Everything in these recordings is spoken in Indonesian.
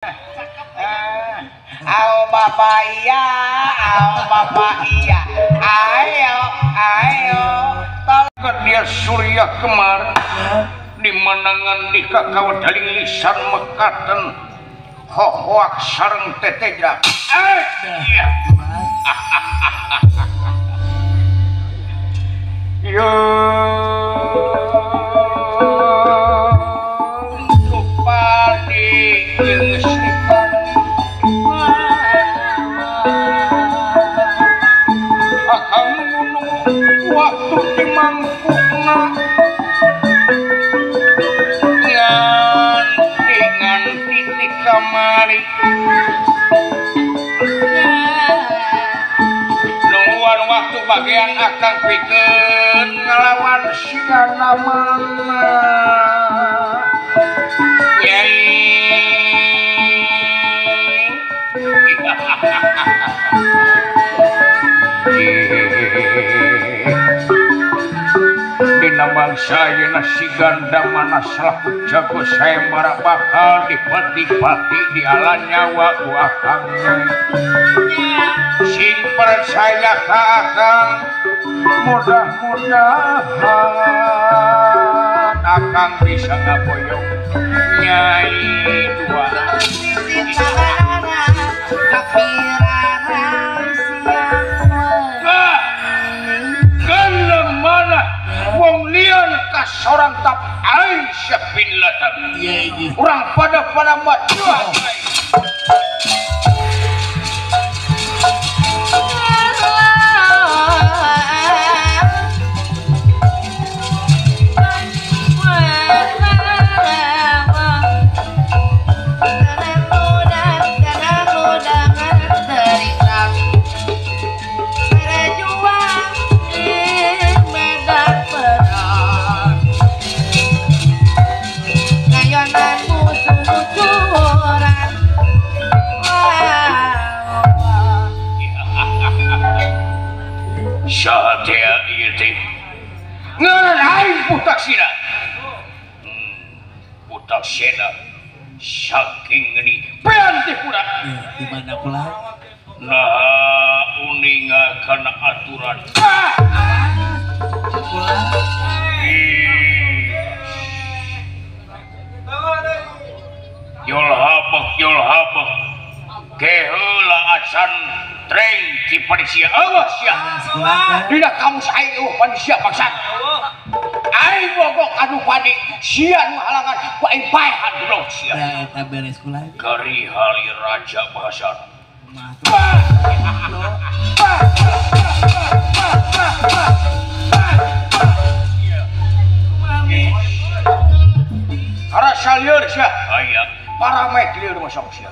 Bapak iya, Bapak iya. Ayo. Tolong dia Surya kemar. Di menangan di kakao daling lisan mekaten. Hoak sareng tetejak. Iya. Yo. Upadi jeung Sripan. Akang gunung waktu di mangkukna. Nganti di kamari. Nungguan waktu bagian akang pikeun ngelawan sigana mana. Dina bangsa ayeuna si ganda mana selaku jago sayembara bakal dipati-pati di ala nyawa ku akang. Sing percaya ka akang mudah-mudahan akang bisa ngaboyong Nyai dua. Wong lian ka sorang tap Aisyah bin Latab. Urang pada majuan. Saatnya iya teh ngarain butak sina butak sina saking ini peanti pula dimana pula nah uninga karena aturan yol habak keheula acan treng di panisia awas ya tidak kamu saya panisia paksan aing bogok anu padi sia nu halangan ku aing paehan dulu sia eta beres kula kari hali raja bahasan karena salieur sia aya paramek lieur masuk sia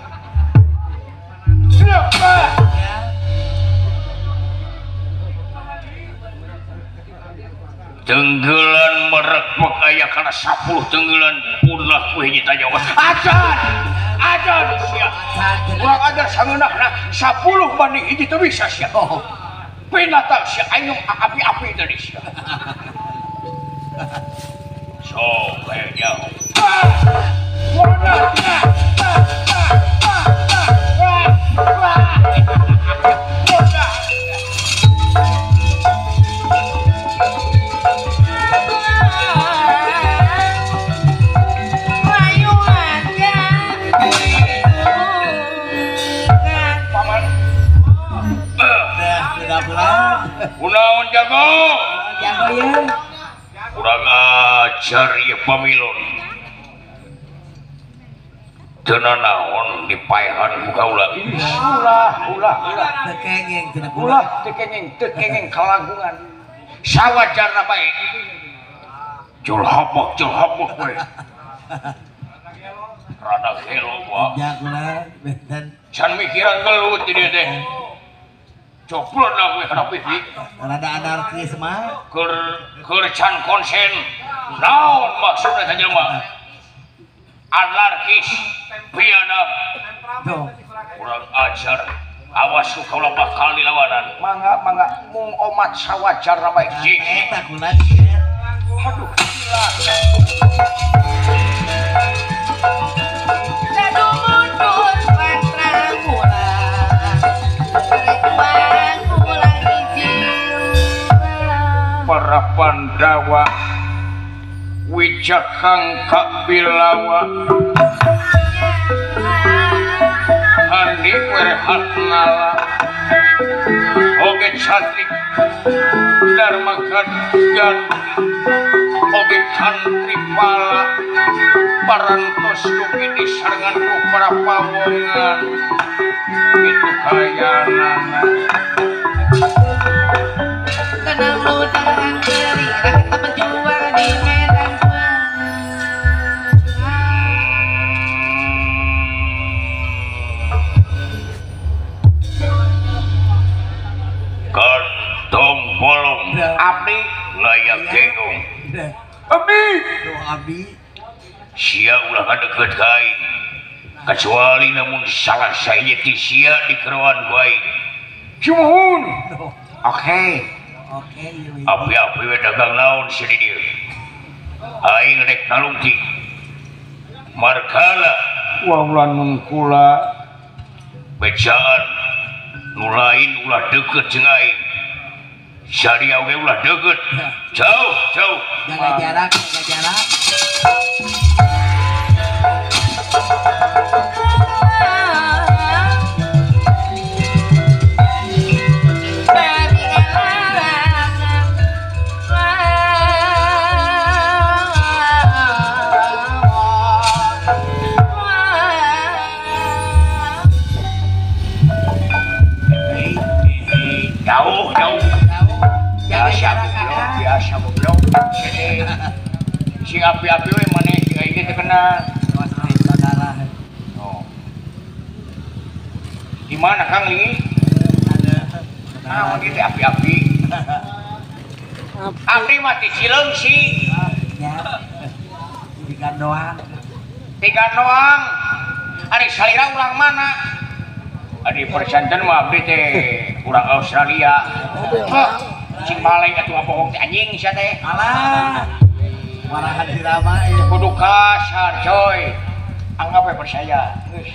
tenggelan merekmek aya kana 10 tenggelan ulah ku hiji tanya ajan sia urang ajar sangeunahna 10 banding hiji teu bisa sia pinata sia aing api-api tadi sia sok aya nyaho Kunaon jago ya kurang ajar ya pamilon tenan naon dipaehan ku kaula ulah tekengeng kalagungan sawajarna bae jul habak we rada gelo wa jagula dan can mikiran gelut di dieu teh coplon lah gue hadapi rada anarkis mah keur can konsen naon maksudna teh jelema anarkis biadab kurang ajar awas ku kaula bakal dilawanan mangga mung omat sawajarna bae eta kula aduh gila para Pandawa Wijakang Kapilawa Andi Werehat Ngala Oge Cantik Dharma Ganti Oge Kantri Pala Parantos Duki disarangan ku para pawongan itu kayanana Tenang lu jangan beri kita berjuang di medan Kantong bolong abdi layak genggong abdi Abdi sia ulah kadeket kain kecuali namun salah saya ti sia di keruan baik cumun oke api-api we dagang naon si dieu aing rek nalungti markala waulan mengkula becaan nu lain ulah deket jeung aing sadia we ulah deket jauh jaga jarak biasa goblok sing api-api we maneh sing aing teh kenal saudara oh di mana Kang Lingi naon ieu api-api abdi mah ti Cileungsi ya tiga doang ari salira ulang mana ari persanten mah abdi teh urang Australia cing balai atuh bohong teh anjing sia teh alah marahan dirama ya kudu kasar coy anggap we percaya geus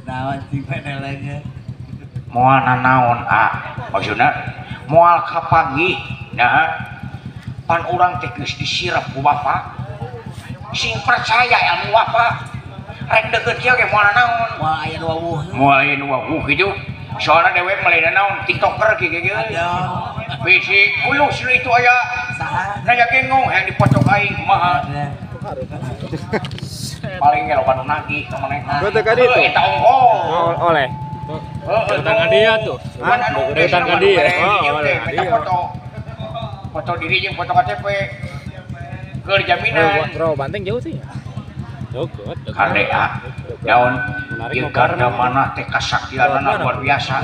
naon sing pedelenge moal nanaon maksudna moal kapagi nah pan urang teh geus disirap ku bapa sing percaya ilmu bapa rek deukeut kieu ge moal nanaon moal aya nu wawuh kitu soalnya dewek melena naon tiktoker kieu bisi ulus itu aya naya gengong yang dipocok aing kumaha paling loba nu nagih ka maneh Betul kan itu? Eta ongkol Oleh. Tangan dia tuh. Tangan dia. Kita foto diri jeung foto KTP keur jaminan Bro, Banteng jauh sih. Cukup. KDA naon ieu garda mana teh kasaktianana luar biasa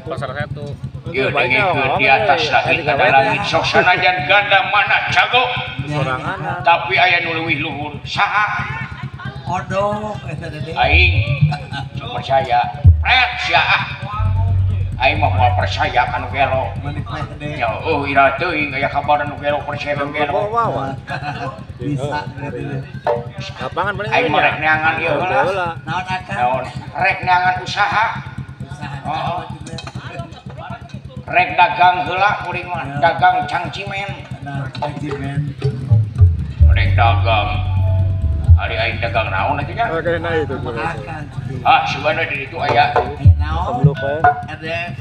pasar setu ieu dengekeun di atas langit ada langit sok sanajan ganda mana jago tapi aya nu leuwih luhur saha Odo eta teh aing percaya pret sia aing mah moal percaya ka nu gelo nya ira teuing aya kabar nu gelo percaya nu gelo bisa Lapangan paling aing mah rek neangan ieu heula naon akan naon rek neangan usaha rek dagang heula kuring mah dagang cangcimen rek dagang ari aing dagang naon atuh nya Oke, nah itu. subana di ditu aya naon Lupa. ada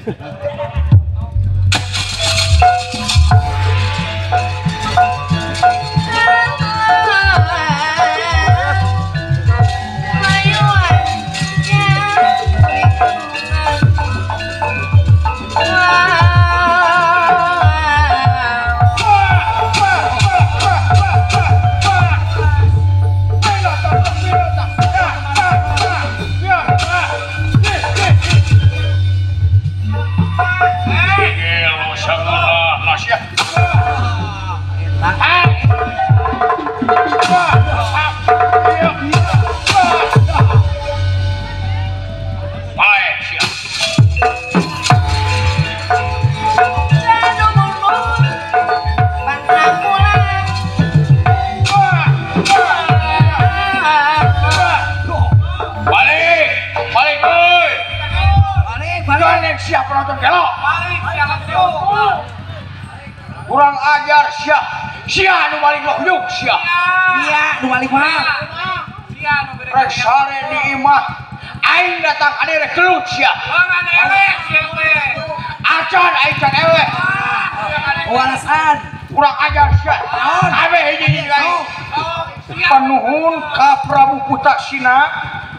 Gandeng siap penonton gelo. Kurang ajar sia. Sia nu balik loh sia. Iya, nu balik mah. Rek sare di imah. Aing datang ade rek kelut sia. Acan aing can ewe. Walasan. Kurang ajar sia. Kabeh hiji-hiji aing. Panuhun ka Prabu Putasina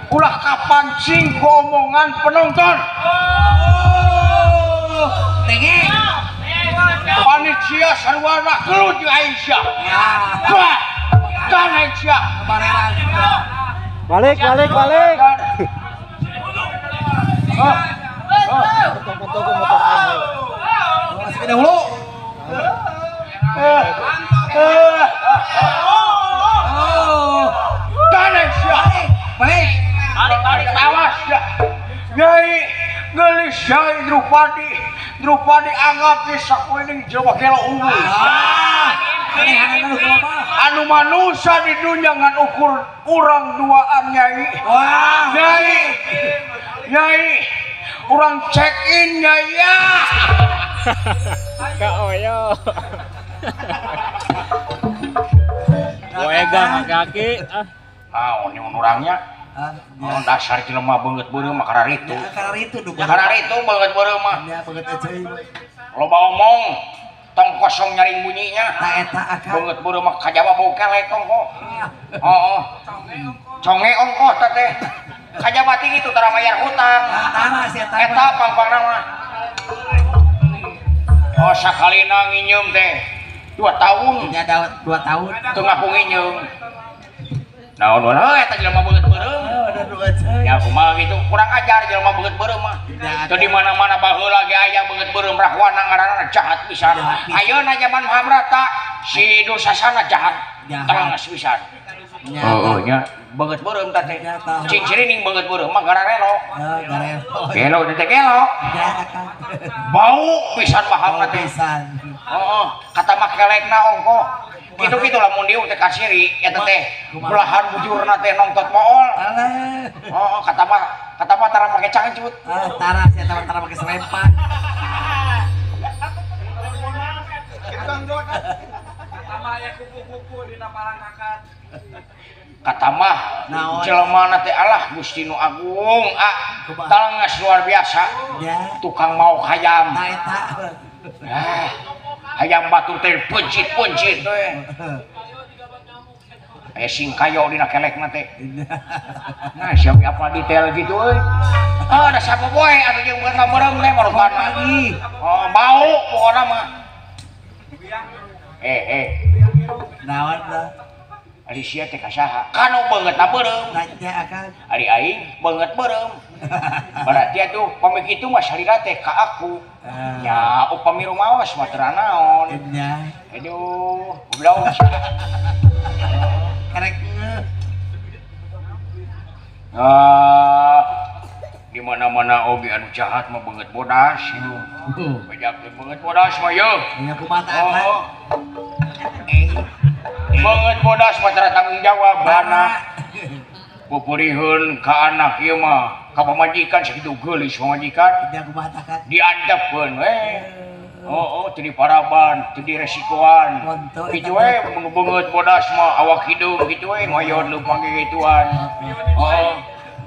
ulah kapancing ku omongan penonton. Tengeng. Panitia sarwana kelut jeung aing sia. Wah, dan aing sia. Balik. Foto-foto motor aing. Masih ke dahulu. Dan aing sia. Balik. Awas ya. Nyai gelis Nyai Drupadi anggap di sakuining jelema gelo unggul. Anu manusia di dunia ngan ukur urang duaan Nyai. Wah. Nyai urang check in Nyai ya. Kak Oyo. Boega kaki. Ini orangnya. Oh, dasar jelema beungeut beureum mah kararitu. Kararitu beungeut beureum mah. Ya, beungeut euy. Loba omong, tong kosong nyaring bunyinya. Ta eta akang. Beungeut beureum mah kajaba bau kelek ongko. Heeh. Conge ongko teh teh. Kajaba ting itu tara mayar hutang. Tanah si Eta pang-pangna mah. Oh, sakalina nginyeum teh 2 tahun. Ya 2 tahun. Teu ngaku nginyeum. Naon wae eta jelema beungeut beureum. Udah 2 tahun. Ya kumaha gitu kurang ajar jelema beungeut beureum mah. Teu di mana-mana baheula ge aya beungeut beureum rahwana ngaranna jahat pisan. Ayeuna zaman Mahabharata si Dursasana jahat. Telangas pisan. Heeh nya beungeut beureum teh teh. Cing cirining beungeut beureum mah gara relo. Gelo teh gelo. Bau pisan pahamna teh. Heeh, kata mah kelekna ongko. Gitu lamun dieu teh kasiri eta teh belahan bujurna teh nongtot mool. Oh, kata mah tara make cangcut. Tara si eta tara make serempak. Kata mah jelema teh Allah Gusti nu Agung, talengas luar biasa. Tukang mau hayam. Ta eta. Hayam batur teh pencit-pencit teh. Sing kayo dina kelekna teh. Nah, siapa apa detail gitu euy. Ada sapoe atuh jeung bukan beureum teh maroban lagi. Oh, bau pokona mah. Naon lah. Ari sia teh kasaha? Kanu beungeutna beureum. Tanya akan. Ari aing beungeut beureum. Berarti atuh pami kitu mah salira teh ka aku. Ya, upami rumaos mah teu naon. Nya. Aduh, goblok. Karek di mana-mana oge anu jahat mah beungeut bodas itu. Bajak beungeut bodas mah yeuh. nya kumaha akan. Beungeut bodas mah tara tanggung jawab bana. Pupurihun ka anak ieu mah ka pamajikan sakitu geulis pamajikan. Nya kumaha akan. Diantepkeun we. Teu diparaban, teu diresikoan. Kitu we beungeut bodas mah awak hidung kitu we ngoyot lu pangge gituan.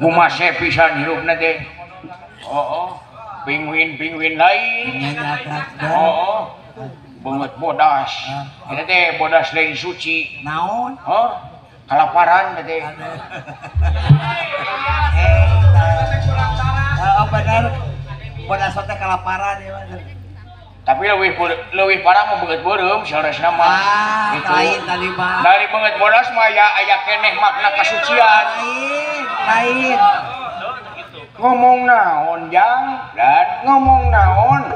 Gumase pisan hirupna teh. Pingwin lain. Nya akan. Beungeut bodas. Eta teh bodas lain suci. Naon? Kalaparan teh. Bener. Bodas teh kalaparan ya. Tapi leuwih parah mah beungeut beureum saresna mah. Lain tadi mah. Dari beungeut bodas mah ya aya keneh makna kasucian. Lain. Ngomong naon Jang dan ngomong naon.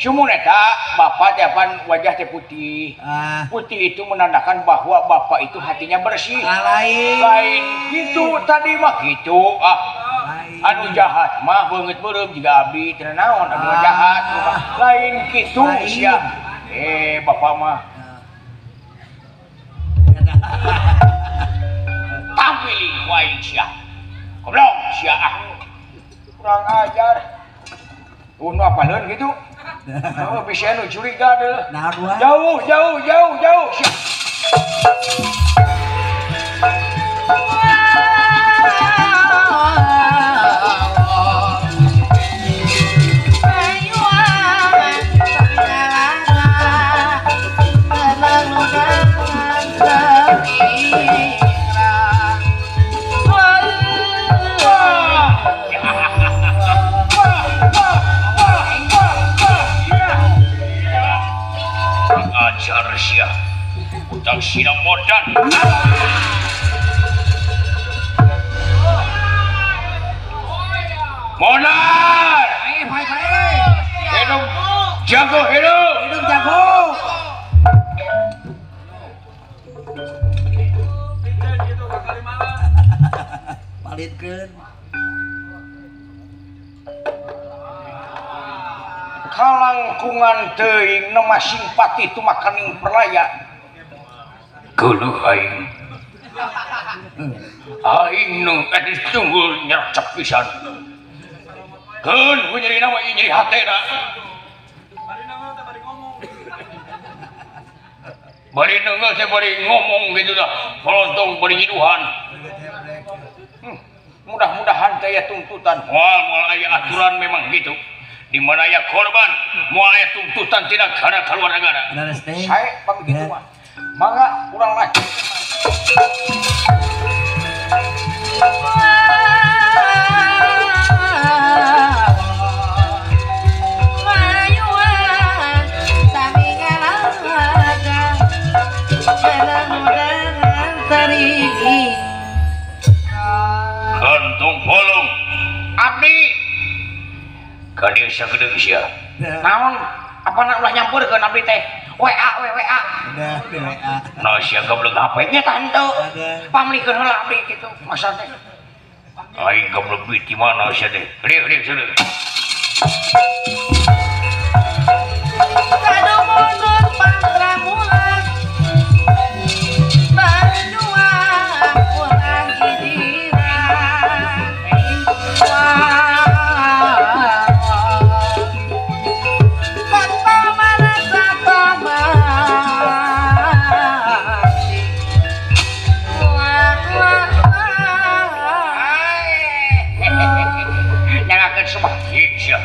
Sumun eta bapak teh pan wajah teh putih. Putih itu menandakan bahwa bapak itu hatinya bersih. Lain gitu tadi mah gitu. Anu jahat mah beungeut beureum jiga abdi teu naon anu jahat lain kitu sia. Bapak mah tampili wae sia. Goblok sia kurang ajar. Uno apaleun gitu. Oh, bisa anu curiga deh. Nah, dua. Jauh. Siap. Ajar sia. Utang sinang modan. Monar. Hidup jago hidup. Hidup jago. Palitkeun. Kalangkungan teuing nama simpati itu makaning perlaya. Geuleuh aing nu edis tunggul nyercep pisan. Keun ku nyeri nama ieu nyeri hatena. Bari neungeul teh bari ngomong gitu dah. Polontong bari ngiduhan. Mudah-mudahan teh aya tuntutan. Moal aya aturan memang gitu. Di mana aya korban, moal aya tuntutan tina kana kaluar negara. Saya pamit kitu mah. Mangga urang lagi. Kantong bolong abdi kadieu sagedeng sia. Naon apana ulah nyampeurkeun abdi teh? WA. Udah, WA. Nah sia goblok HP nya tante. Pamlikeun heula abdi kitu masa teh. Aing goblok duit di mana sia teh? Rieu seudeu. Kado mundur pantramulan Banjuan kurang gidiran Kata mana kata mati Nyangakeun semah sia.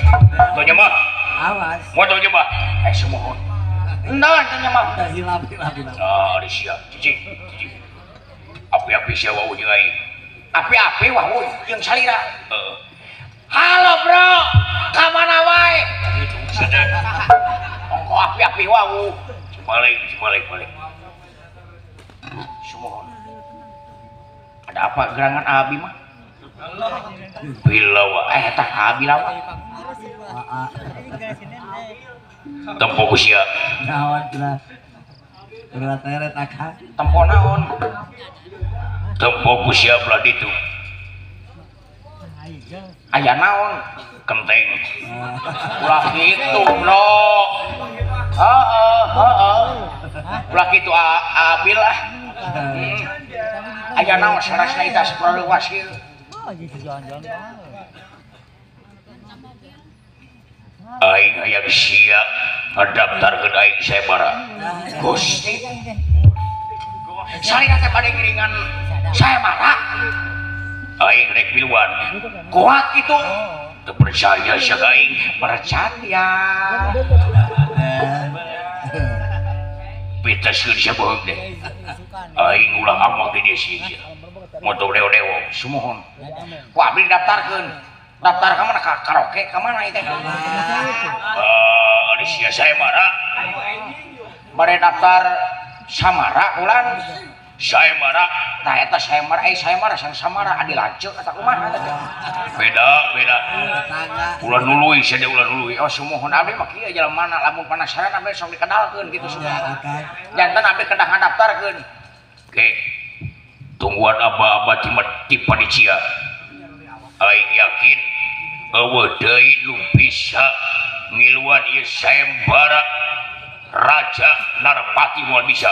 Tuh mah. Awas. Moto nyoba. Semohon. Endan teh mah. Udah hilang. Ah, di sia. Cicing. Api-api sia wau jeung aing. Api-api wau jeung salira. Halo, Bro. Ka mana wae? Gitu sedih. Ongko api-api wau. Balik. Semohon. Ada apa gerangan Abi mah? Bilawa, tah Abi lawa. Tempo usia. Naon jelas. Berat teret akang. Tempo naon? Tempo usia belah ditu. Aya naon? Kenteng. Ulah kitu, Bro. Heeh. Ulah kitu Abil lah. Aya naon sarasna eta saperlu wasil. Aing hayang sia ngadaptarkeun aing saebara. Gusti. Salina teh bade ngiringan saebara. Aing rek miluan. Kuat kitu. Teu percaya sia aing percaya. Pita sieun sia beug deh. Aing ulah amok di dieu sia. Moto dewo sumohon. Ku abdi daftarkeun. Daftar ka mana? Karaoke ka mana ieu teh? Di sia saemara. Bade daftar samara ulan. Saemara, tah eta saemara sang samara adi lanceuk eta kumaha teh? Beda. Ulah nuluy sia ulah nuluy. Oh sumohon abdi mah kieu jelemana lamun penasaran abdi sok dikenalkeun kitu semua. Janten abdi kedah ngadaftarkeun. Oke. Tungguan aba-aba ti panitia. Aing yakin eueuh deui nu bisa ngiluan ieu saembara raja Narpati moal bisa.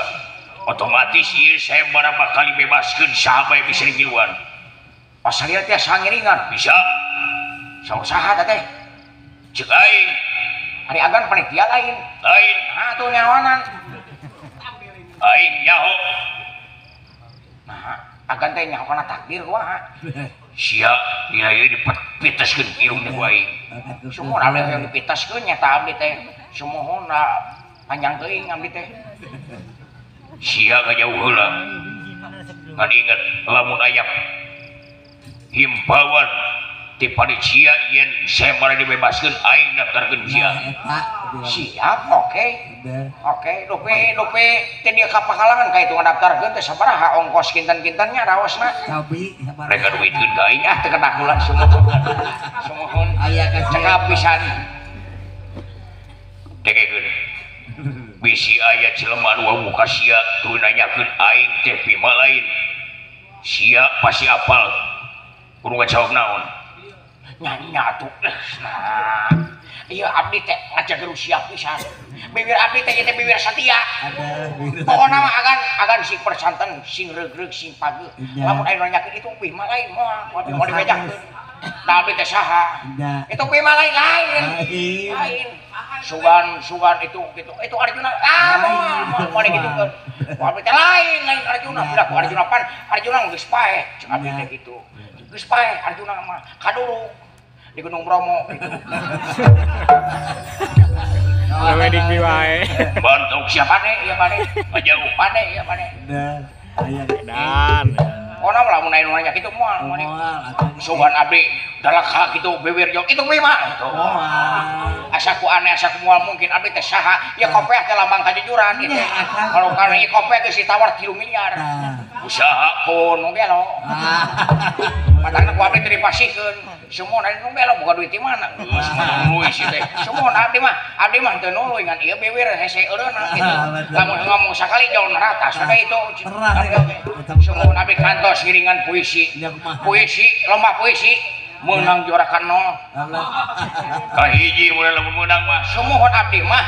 Otomatis ieu saembara bakal dibebaskeun saha bae bisa ngiluan. Pasalieu teh sangiringan bisa. Saha teh? cek aing Ari agan panitia lain. lain Nah tuh nyawanan. aing nyaho Nah agan teh nyaho kana takdir wah. sia dina ieu dipitaskeun irungna ku aing Sumuhun abdi yang dipitaskeun nyata abdi teh. Sumuhun panjang teuing abdi teh. sia ngajauh heula ngan inget lamun aya himbauan ti panitia yen semana dibebaskeun aing daftarkeun sia Siap, oke. Oke, lupe teh dia kapakalangan ka itu ngadaftarkeun teh sabaraha ongkos kinten-kintennya raosna. Cabi mereka duitkeun ka aing teu kedakulan sumuhun aya ka cekap pisan degekeun bisi aya jelema anu muka sia tuluy nanyakeun aing teh pima lain sia pasti apal kudu ngajawab naon Nyanyi atuh. Nah, iya abdi teh ngajaga siap pisan. Bibir abdi teh teh bibir satia. Pokona mah agan sing persanten, sing regreg, sing pageuh. Lamun aya nanyakeun itu pima lain moal, mau dibejakeun. Da abdi teh saha? Itu pima lain. Lain. Sugan itu gitu. Itu Arjuna. Moal digitukeun. Abdi teh lain Arjuna. Bila ku Arjuna pan, Arjuna geus paeh, cek abdi teh gitu. Geus paeh Arjuna mah kadulu di Gunung Bromo gitu. Wedding wae. bantuk siapa Pane, iya pane. ngajauh Pane, iya pane. Dan. Pokona mah lamun aya nanya kitu moal. Sugan abdi dalakha kitu bewer jog itu mah gitu. Asa ku aneh asa ku moal mungkin abdi teh saha? Ya kopeh teh lambang kajujuran gitu. Kalau kana ieu kopeh geus ditawar 3 miliar. usaha Pun ge lo. Padahal ku abdi teh dipasihkeun. Semua dari numbelo buka duit di mana? geus nuluy si teh Semua abdi mah teu nuluy ngan ieu bewer hese eureuna gitu. Lamun ngomong sakali jalan rata sudah itu. Semua abdi kantos ngiringan puisi. Lomba puisi menang juara kan 0. kahiji mulai lamun menang mah Semohon abdi mah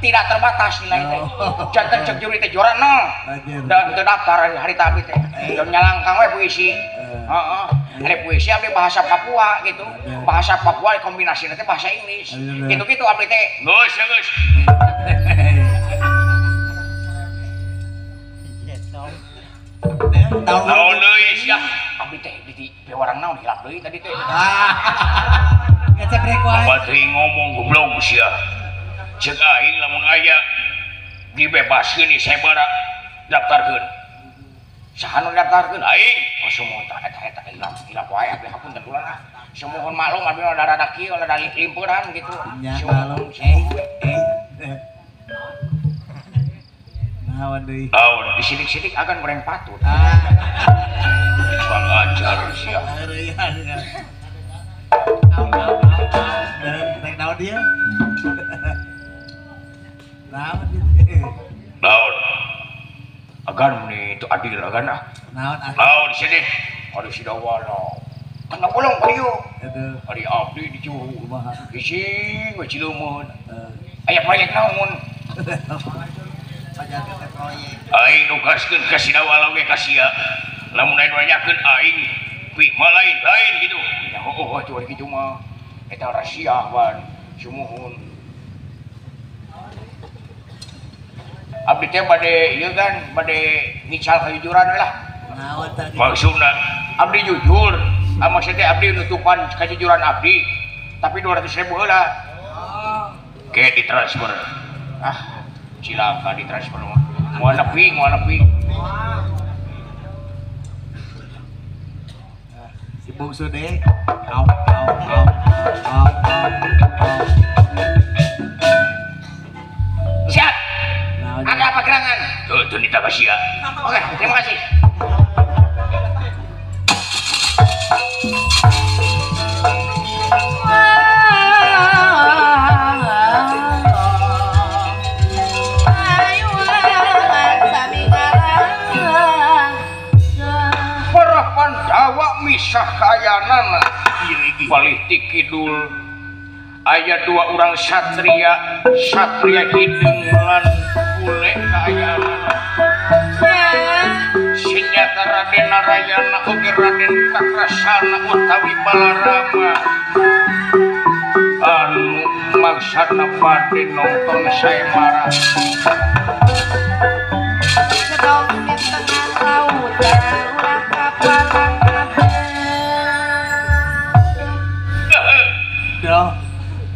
tidak terbatas nilai teh. Janten cek juri teh juara 0. Dan terdaftar hari abdi teh. Dan nyalangkang we puisi. Heeh. Ada puisi abdi bahasa Papua gitu. Bahasa Papua kombinasina teh bahasa Inggris. Gitu-gitu abdi teh. geus naon deui sia Abdi teh di pewarang naon hilap deui tadi teh. Ngecek rek wae. apa teh ngomong goblok sia cek aing lamun aya dibebaskeun di sabara daftarkeun Saha nu daftarkeun? aing Semua eta hilap wae abdi hapunten ulah lah. Semohon maklum abdi rada kieu rada limpeuran gitu. Maklum. Naon deui? naon Disidik-sidik akan goreng patut. bang ajar sia Dan rek naon dia? Naon naon agan ni itu adil agan Naon naon sini Ada sidawana. Kan bolong kaliu. Aduh. Ari abdi di Juru. Kumaha? Ising we Cileumeuh. Aya proyek naon? Pajaga proyek. aing nugaskeun ka Sidawala ge ka sia lamun aing nanyakeun aing pima lain gitu Ya tuh kitu mah. Eta rahasia ban. Sumuhun. Abdi teh bade ieu kan bade ngical kajujuran we lah. Naon tadi? maksudna Abdi jujur. Maksudnya abdi nutupan kejujuran abdi. Tapi 200.000 heula. kayak ditransfer Cilaka ditransfer mah. Moal nepi. Si bungsu deh. Siap. Naon? Ada apa gerangan? tuh nita ka sia Oke, terima kasih. Para Pandawa misah kayanana Balih ti kidul aya 2 orang satria hideung lan bule kayanana sinyata Raden Narayana oge Raden Kakrasana utawi Balarama anu maksana bade nonton sayembara. Sedong di tengah lautan ulah kapalang Dong.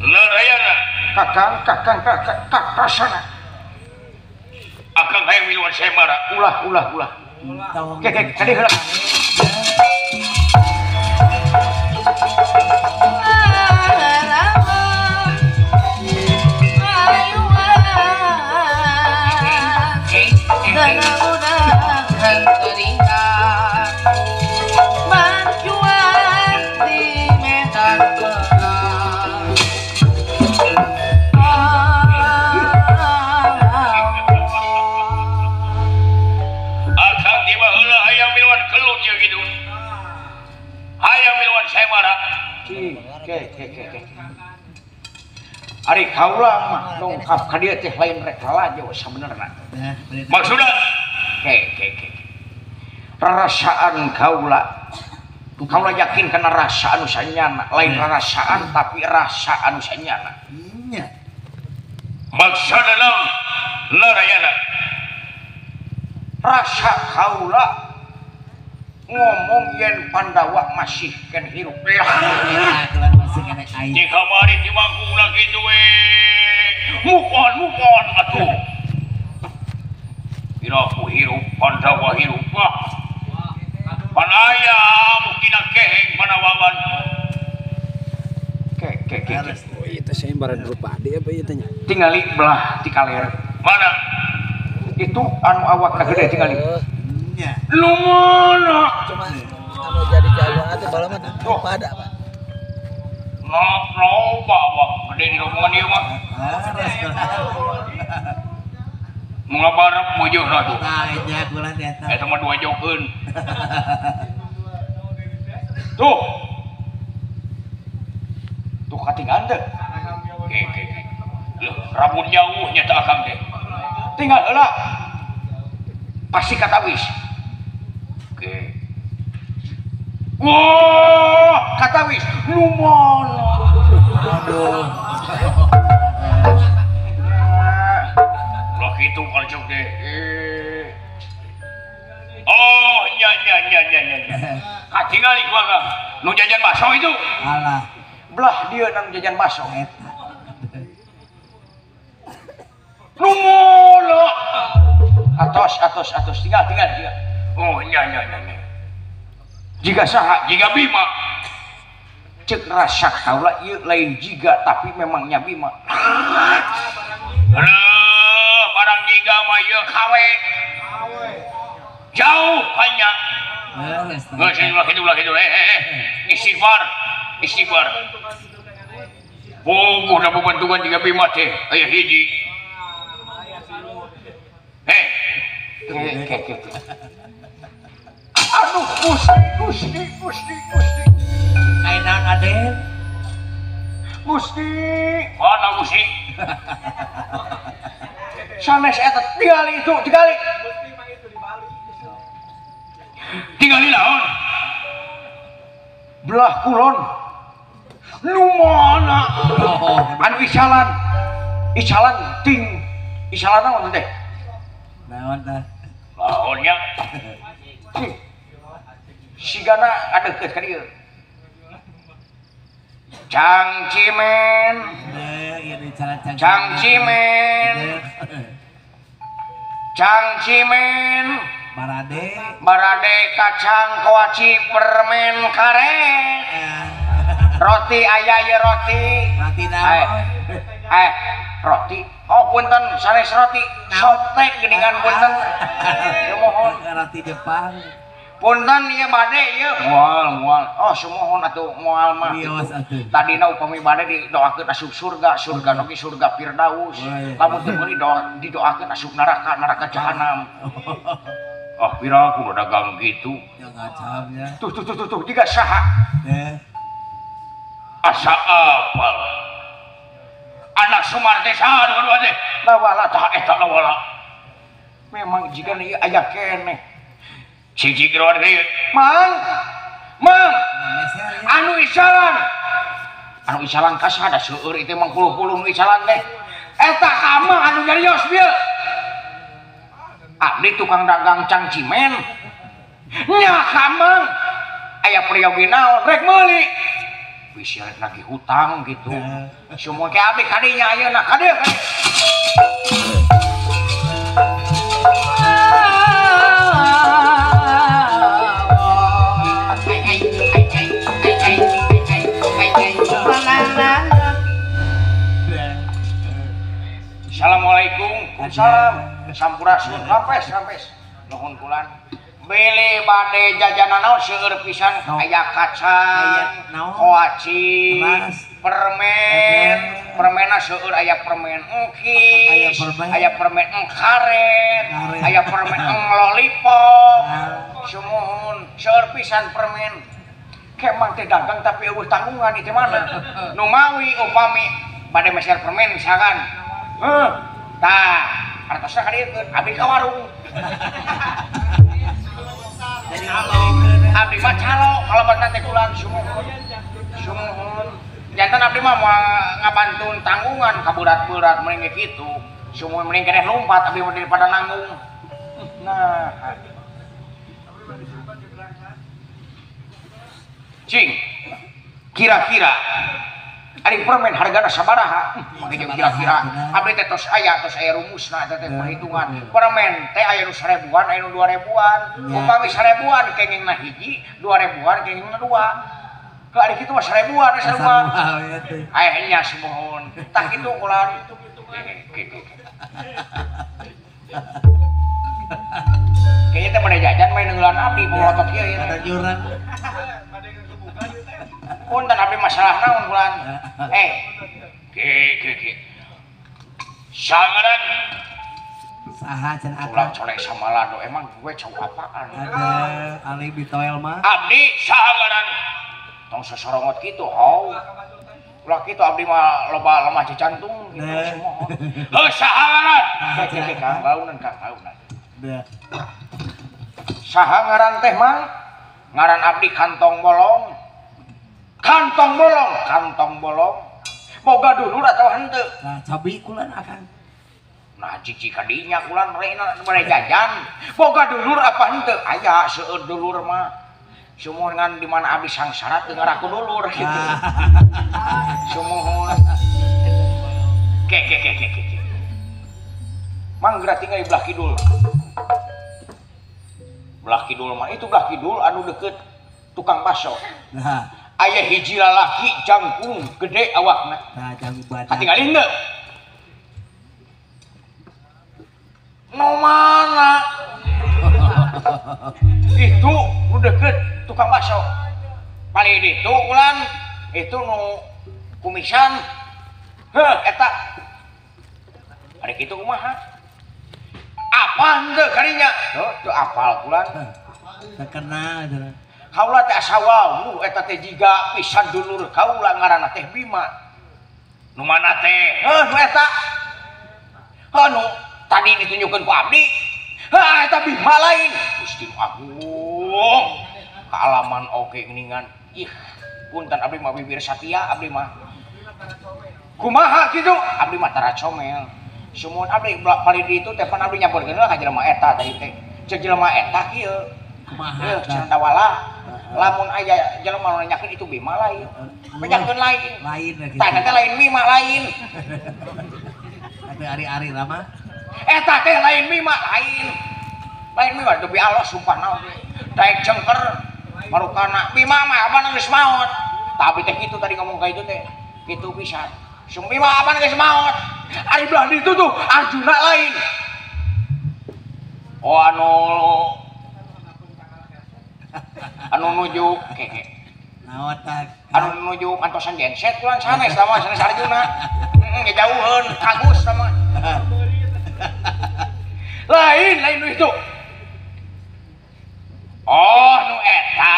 Narayana Kakang kakasana. akang hayang miluan sayembara. Ulah. Tong. Kek kadi heula. Akang tiba heula hayang miluan kelut jeung kitu. Hayang miluan sayembara. Kek. Ari kaula mah dongkap ka dieu teh lain rek lalajo sabenerna. Nah, berita. Maksudna Kek. Rarasaan kaula yakin kana rasa anu sanyana, lain rarasaan tapi rasa anu sanyana. Nya. maksudna naon? Narayana. Rasa kaula ngomong yen Pandawa masih kan hirup. Ah, kelan masih kena aing. Jika mari di mangkuna kitu we. Move on atuh. Iraku hirup Pandawa hirup. Pan aya mungkin keheng Panawawan. Kek. Oh, itu sayembara dulu pade apa ieu teh nya? Tingali belah ti kaler. Mana? Itu anu awak kagede tingali. Nya. Lu mana? Cuma anu jadi jagoan teh bala mah pada Pak. No bawa gede di rombongan ieu mah. Terus kelan. Ngabarep mujeuh atuh. Nah, nya kulan eta. Eta mah dua jokeun. Tuh katingan teh. Oke. Loh, rambut jauh nyata akang teh. Tinggal heula. Pasti katawis. Oke. Wah, katawis. Lumana. Aduh. Lah kitu kalcuk deh. Oh, nya. Katingali ku akang. Nu jajan bakso itu. Alah. Belah dia nang jajan bakso. Eta. Lumana. Atos. Tinggal. Oh, nya. Jika saha Jika Bima. cek rasa kaula ieu lain jiga tapi memangnya Bima. Barang jika mah ieu kawe. Jauh banyak. Terus. Ulah gitu. Istighfar. Bogoh na bebantuan jika Bima teh aya hiji. Kek. Aduh, Gusti. Kainan Aden. Gusti. Mana Gusti? Sanes eta tigali. Tinggali laon. Belah kulon. Lumana. Anu Isalan ting. Isalan naon teh? Naon tah? Laonnya. Sigana adeukeut ka dieu. Cangcimen. Ieu dicara Cangcimen. Barade. Kacang koaci permen karet. Roti aya ye roti. Roti naon? Roti. Oh punten sanes roti. Sotek geuningan punten. Ya mohon. Roti Jepang. Punten ieu bade ieu. Moal. Oh sumohon atuh moal mah. Bios atuh. Tadina upami bade didoakeun asup surga oge surga Firdaus. Lamun teu meuli didoakeun asup neraka jahanam. Ah, pira kudu dagang gitu. Yang ngacamnya. Tuh, jiga saha? Asa apal. Anak Sumar teh saha dua teh? Lawala tah eta lawala. Memang jika ieu aya keneh. Siji kira ieu. Mang. Anu isalan. anu isalan kasah ada seueur itu emang puluh-puluh nu isalan teh eta kamang anu nyarios bieu abdi tukang dagang cangcimen nya kamang aya priyogi naon rek meuli bisa rek nagih hutang gitu semua ke abdi kadinya ayeuna kadeu Assalamualaikum. Waalaikumsalam. Sampurasun. Rampes. Nuhun kulan. Beli bade jajanan naon seueur pisan aya kacang, koaci, permen. Permenna seueur aya permen engkis, aya permen karet, aya permen lollipop. Sumuhun seueur pisan permen. Kemang teh dagang tapi eueuh tanggungan itu mana? Nu mawi upami bade meser permen misalkan. Tah, artosna kadieun abdi ka warung. Jadi abdi mah calo kalaban teh kulan sumuhun. Jantan abdi mah moal ngabantun tanggungan kaburat-burat mending kitu. Sumuhun mending keneh lompat abdi mah daripada nanggung. Nah. Cing. Kira-kira ari permen hargana sabaraha? Makanya kira-kira abdi teh tos aya rumusna teh perhitungan. Permen teh aya nu 1000-an, aya nu 2000-an. Upami 1000-an kengingna hiji, 2000-an kengingna dua. Ke ari kitu mah 1000-an sarua. Aya nya sumuhun. Tah kitu ulah kayaknya teh pada jajan main ngeuleuan abdi bogotot kieu ya. Ada jurang. Punten abdi masalah naon bulan. Sangaran saha cenah ulah colek samalado emang gue cau apaan? Ada Ali Bitoel mah. Abdi sangaran tong sosorongot kitu hau. Ulah kitu abdi mah loba lemah jantung gitu semua. Heuh sangaran. Kang launan. Saha ngaran teh mah? Ngaran abdi kantong bolong. Kantong bolong boga dulur atau henteu nah cabi kulan akan nah cici kadinya kulan rena mere jajan boga dulur apa henteu aya seueur dulur mah sumuhun ngan di mana abdi sangsara teu ngaraku dulur gitu sumuhun ke manggra tinggal di belah kidul mah itu belah kidul anu deket tukang baso nah aya hiji lalaki jangkung gede awakna. Nah, jangkung badak. Katinggalin teu? Nu mana? Itu nu deket tukang bakso. Paling ditu ulan itu nu kumisan. Eta. Ari kitu kumaha? Apa henteu kadinya? Tuh apal ulan. Terkenal cenah. Kaula teh asa wau eta teh jiga pisan dulur kaula ngaranna teh Bima. Nu mana teh? Nu eta. Nu tadi ditunjukkeun ku abdi. Eta Bima lain. Gusti Agung. Kaalaman oge geuningan. Ih, punten abdi mah bibir satia abdi mah. Kumaha kitu? Abdi mah tara comel. Sumuhun abdi bali di itu teh pan abdi nyamperkeun ka jelema eta tadi teh. Cek jelema eta kieu. Kumaha? Cenah dawala. Lamun aya jelema nu nanyakeun itu Bima lain. Penyakeun lain. Lain lagi. Tah teh lain Bima lain. Tapi ari-ari lama. Eta teh lain Bima lain. Lain Bima demi Allah sumpah naon teh. Daek jengker marukana Bima mah abana geus maot. Tapi teh kitu tadi ngomong ka itu teh. Kitu pisan. Sung Bima abana geus maot. Ari belah ditu tuh Arjuna lain. Oh anu nuju keke naon tah anu nuju mantosan genset kulan sanes sama sanes Arjuna ngejauheun Agus sama lain nu itu oh nu eta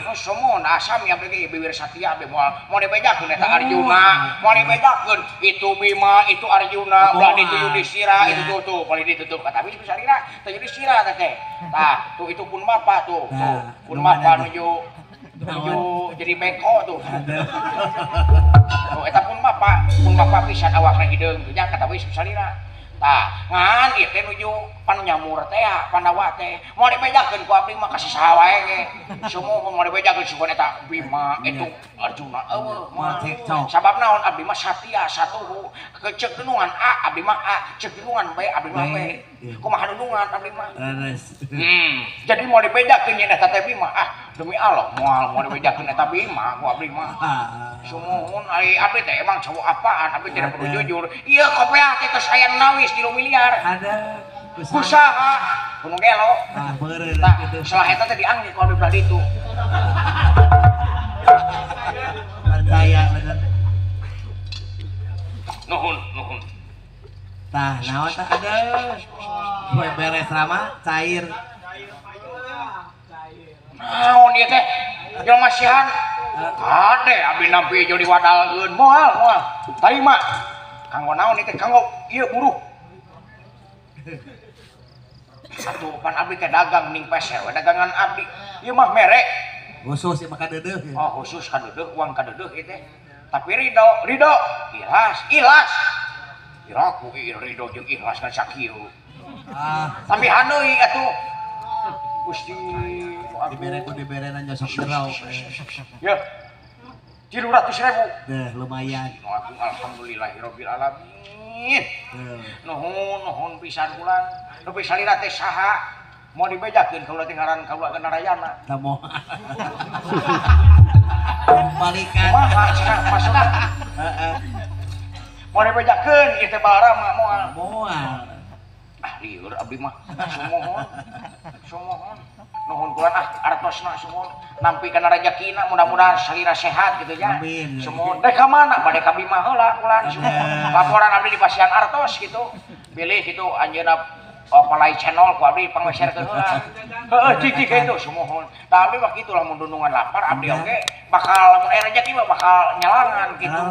nu semua asam ya bagi bibir Satya be mau dibejakeun eta Arjuna mau dibejakeun itu Bima itu Arjuna ulah ditu Yudhistira itu tuh paling ditutup kata tapi sarira teh Yudhistira teh tah tuh itu pun mapa tuh pun mapa nuju Menuju jadi beko tuh. Oh, eta pun bapak pisan awakna hideung teh nya kata we salira. Tah, ngan ieu teh nuju pan nyamur teh Pandawa teh. Moal dibejakeun ku abdi mah kasih saha wae ge. Sumuh moal dibejakeun sugan eta Bima itu Arjuna eueuh mah. Sabab naon abdi mah satya satuhu. Cek denungan A abdi mah A, cek denungan B abdi mah B. Kumaha denungan abdi mah. Jadi moal dibejakeun nya eta teh Bima demi Allah moal dibejakeun eta Bima ku abdi mah. Sumuhun abdi teh emang cowok apaan abdi tidak perlu jujur. Ieu kopiah teh geus aya nawis 3 miliar. Ada usaha gunung gelo. Nah, setelah eta teh diangge ku abdi belah ditu. percaya bener. Nuhun. Tah, naon tah ada. Beres rama cair. Naon ieu teh? Jelema sihan. Ade abdi nampi jadi wadalkeun moal. Tadi mah kanggo naon ieu teh? Kanggo ieu buruh. Satu pan abdi teh dagang ning peser, dagangan abdi. Ieu mah merek. Khusus mah kadeudeuh. Oh, khusus kadeudeuh, uang kadeudeuh ieu teh. Tapi ridho, ikhlas. Iraku ridho jeung ikhlas kan sakieu. Tapi haneui atuh. Gusti Dibere nyosok jerau. Ya. 300.000. Deh lumayan. Aku alhamdulillahirabbil alamin. Nuhun pisan ulang. Nu salira teh saha? Mau dibejakeun kaula teh ngaran kaula Narayana. Tah moal. Balikan. Kumaha cenah maksudna? Heeh. Mau dibejakeun ieu teh balarama moal. Lieur abdi mah. Sumohon. Nuhun kulan artosna sumuhun. Nampi kana rezekina mudah-mudahan salira sehat gitu ya. Sumuhun. Dek ka mana? Bade ka Bima heula kulan sumuhun. Laporan abdi di Pasian Artos gitu. Pilih gitu anjeunna Palai channel ku abdi pangmeserkeun heula. Heeh, cicik itu sumuhun. Tah abdi mah kitu lamun dunungan lapar abdi oge bakal lamun aya rezeki mah bakal nyalangan gitu.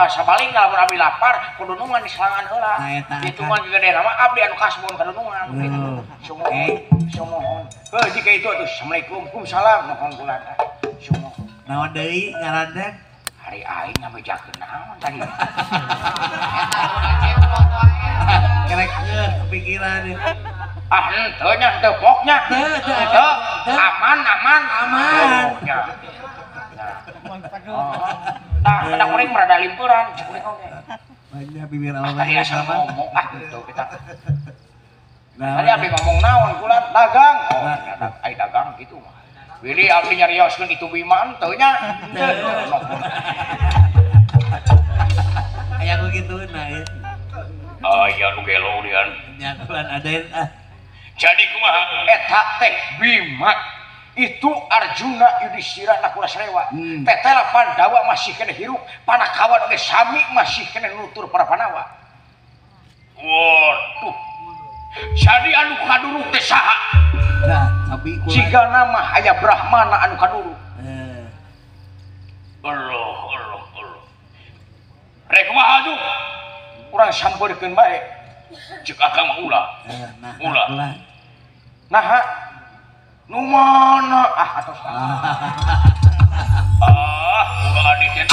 Sabalikna lamun abdi lapar kudunungan diselangan heula. Kitu mah gede nama abdi anu kasbon kadunungan gitu. Sumuhun. Heuh jika itu atuh. Assalamualaikum. Waalaikumsalam. Nuhun kula. Sumuhun. Naon deui ngaranna? Hari aing ngabejakeun naon tadi. Kerek kepikiran. Henteu nya teu poknya. Teu. Aman. Ya. Tah, kada kuring merada limpuran, kuring oge. Banyak bibir awal. Tadi asal ngomong gitu kita. Tadi abdi ngomong naon kulan dagang. Oh, ternyata ai dagang gitu mah. Willy abdi nyarioskeun itu Bima teu nya. Aya ku kituuna ya. Ya nu gelo dian. Nyakuan ada Jadi kumaha eta teh Bima itu Arjuna Yudhistira Nakulasrewa. Tetela Pandawa masih kena hirup, Panakawan oge sami masih kena nutur para Pandawa. Waduh. Jadi anu kaduruk teh saha? Nah, tapi kula Cigana mah aya Brahmana anu kaduruk. Allah. Rek kumaha tuh? Urang sampeurkeun bae. Cek akang ulah. Ulah. Naha? Nu mana? Atos. Ulah adi teh.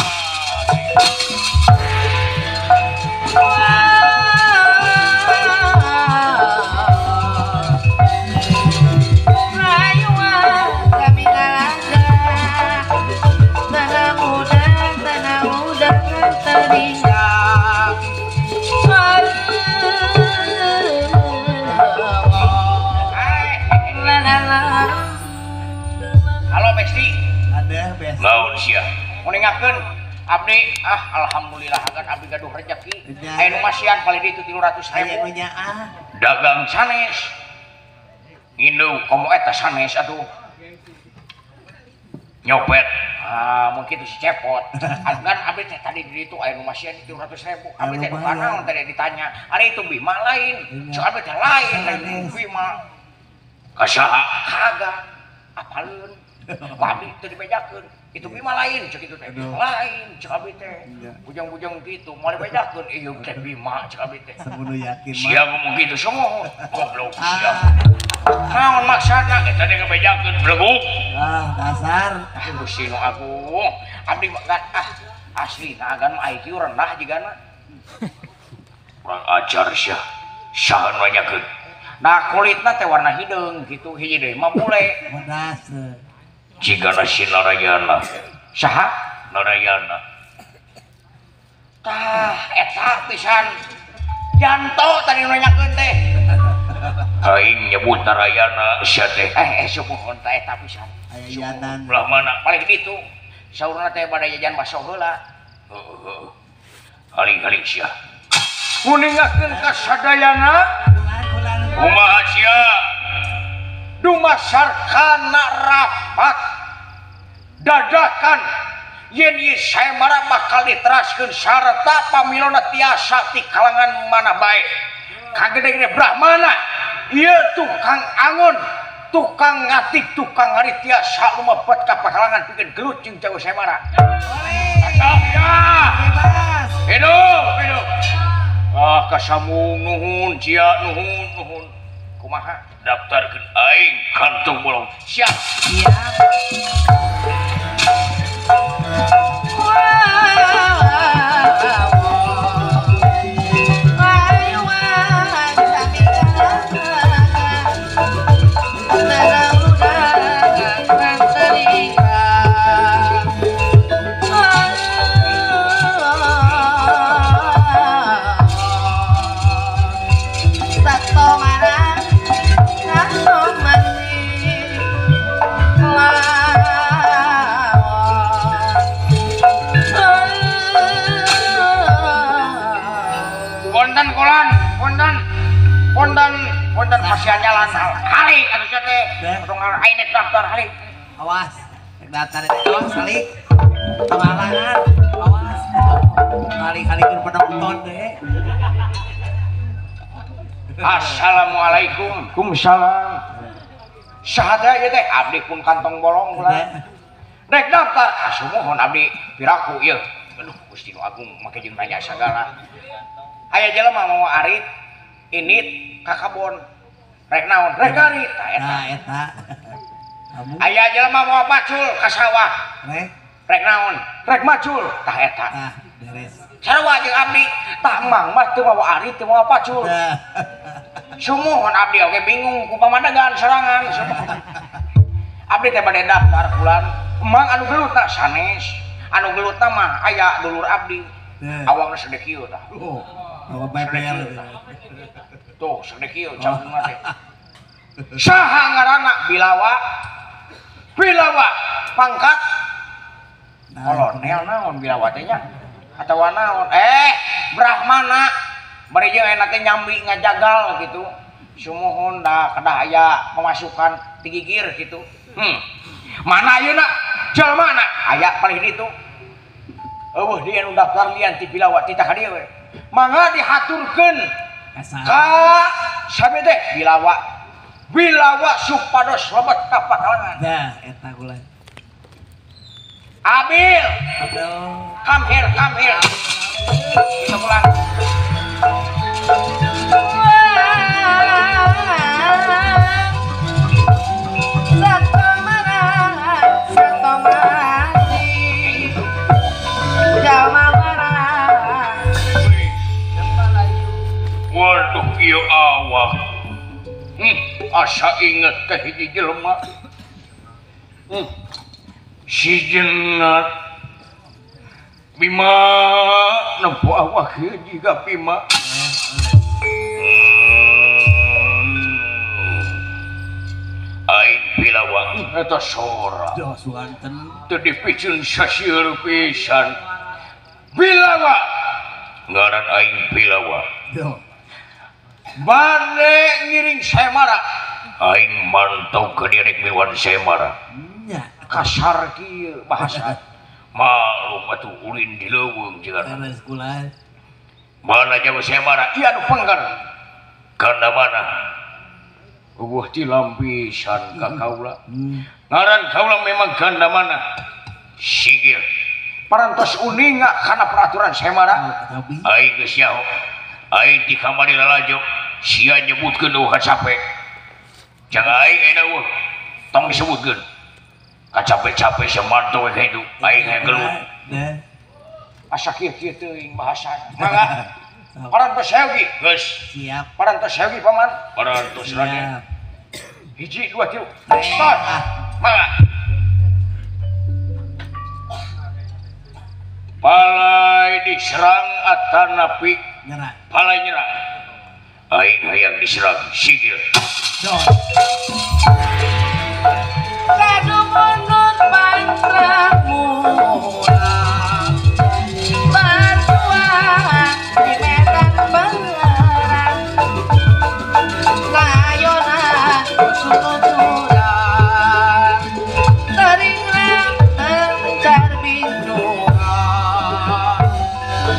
Halo Besti. ada best. Laun sia. Muningakeun abdi alhamdulillah agan abdi gaduh rezeki. Aya nu masian paling ditu 300.000. Aya nu nyaah. Dagang Sanes. indung Komo eta sanes atuh. nyopet. Mungkin itu si cepot. Kan abdi teh tadi di ditu aya nu masian 300.000. Abdi teh kana tadi ditanya. Ari itu Bima lain. So abdi teh lain Bima. Kasaha? Kagak. Apaleun. Abdi teh dibejakeun. Itu Bima lain cek itu teh. Lain cek abdi teh. Bujang-bujang gitu. Mau dibejakeun ieu teh Bima cek abdi teh. Semuanya yakin mah. Sia ngomong gitu Semua goblok sia. naon maksana Eta teh ngabejakeun bleguk. Dasar. Gusti nu agung abdi kan asli agan IQ rendah jigana kurang ajar syah syahan nanyakeun nah kulitna teh warna hideung gitu hiji deui mah bule Bodas. jigana si Narayana saha Narayana tah eta pisan janto tadi nanyakeun teh aing nyebut Narayana sia teh subuhun teh eta pisan Ayanan. belah mana paling gitu saurna teh bade jajan baso heula haling-haling sia nguningakeun ka sadayana kumaha sia dumasarkana rapat dadakan yen ieu saemara bakal diteraskeun sarta pamilona tiasa ti kalangan mana bae kagede-gede Brahmana ieu tukang angon tukang ngatik tukang hari tiasa lumebet ka pakalangan pikeun gelut jeung jauh saemara ya hidup kasamung nuhun cia nuhun kumaha daftarkeun aing kantong bolong siap kondan masih jalan hari atuh teh potong aing daftar hari Awas. Daftar awas kali. Kemalangan. Awas. Kali-kali keur penonton deh. Assalamualaikum. Waalaikumsalam. Sahada ieu teh abdi pun kantong bolong ulah. Rek daftar asumohon abdi piraku ieu. Aduh Gusti nu agung make jeung nanya sagala. Aya jelema mau arit init kakabon rek naon rek garit tah eta Eta. Kamu aya jelema mau pacul ka sawah rek naon rek macul tah eta beres. sarua jeung abdi tah mang mah teu mawa arit teu mawa pacul sumuhun abdi oge bingung ku pamandagan serangan abdi teh bade daftar bulan emang anu gelutna sanes anu gelutna mah aya dulur abdi awakna sedek kieu tah Bawa beber. tuh sedek kieu campur teh saha ngaranna Bilawa pangkat kolonel naon Bilawa teh nya atawa naon Brahmana bari jeung eta teh nyambi ngajagal gitu sumuhun da kedah aya pemasukan tigigir gitu mana ayeuna jelmana aya paling ditu eueuh dia nu daftar lian ti Bilawa titah ka dieu we mangga dihaturkeun ka sabe teh Bilawa supados lebet ka pakalangan Dah eta kula. Abil Aduh. come here kita pulang waduh ieu awak asa inget ke hiji jelema si jenat Bima nempo awak hiji ka Bima aing Bilawa eta sora Duh suanten. teu dipikeun sasieur pisan Bilawa ngaran aing Bilawa Duh. bane ngiring Semara aing mantau ke direk Milwan Semara Nya. kasar kieu bahasa malum atuh ulin di leuweung jeung Beres kula. mana jawa Semara iya nu pengker kana mana eueuh ti lampisan ka kaula ngaran kaula memang ganda mana sigil parantos uninga kana peraturan Semara Tapi aing geus nyaho aing di kamari lalajo sia nyebutkeun eueuh ka sape jang aing ayeuna eueuh tong disebutkeun Capek-capek semanto kayak itu aing gelut Deh. asa kieu-kieu teuing bahasan mangga parantos heugi geus Siap. parantos heugi paman parantos Raden Siap. hiji dua tilu start mangga palai diserang atanapi Nyerah. palai nyerang aing hayang diserang sigil Don. Kadu munut pantramu berjuang di medan perang layonan susuran teringlang tercar binungan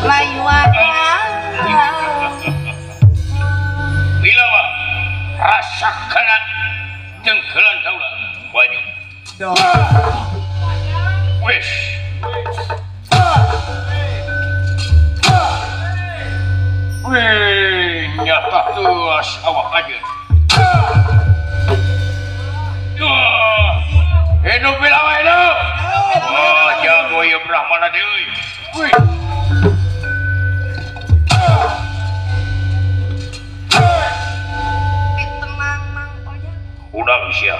layuan bila wa rasa kena jengkelan kaula baju Don. wis wih nyata tuas awak aja hidup bila wa hidup oh jago ya Brahmana deui wih tenang mang oya udang sia